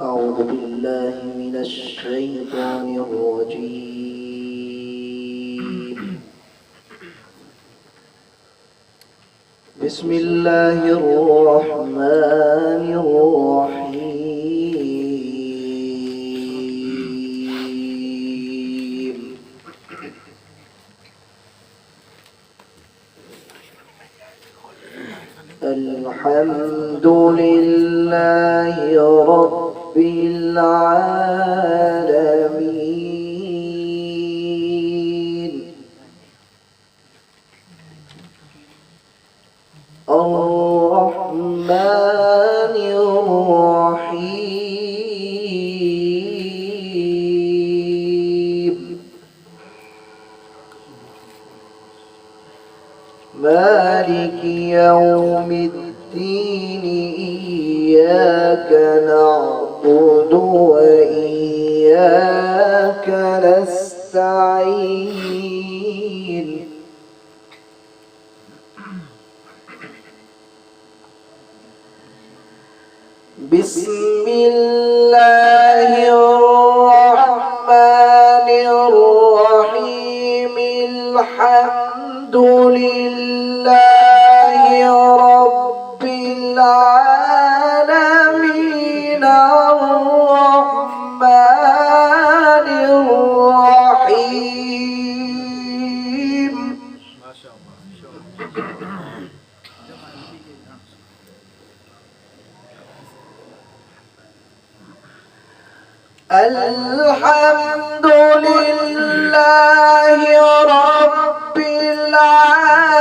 أعوذ بالله من الشيطان الرجيم. بسم الله الرحمن الرحيم. الحمد لله رب العالمين الرحمن الرحيم مالك يوم الدين إياك نعبد وإياك نستعين بسم الله الرحمن الرحيم الحمد لله رب العالمين الرحمن الرحيم ما شاء الله الحمد لله رب العالمين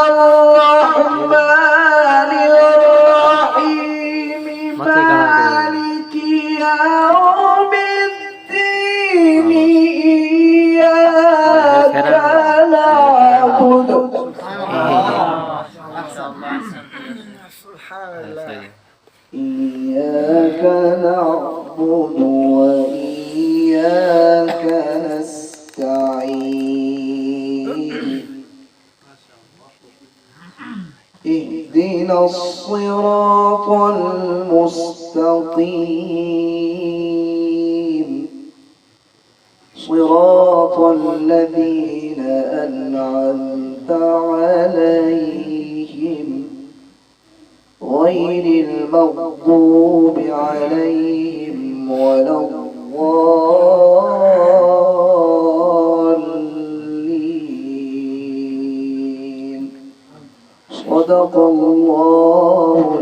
الرحمن الرحيم مالك يوم الدين إياك نعبد إياك نعبد وإياك نستعين اهدنا الصراط المستقيم صراط الذين أنعمت عليهم غير المغضوب عليهم ولا الضالين صدق الله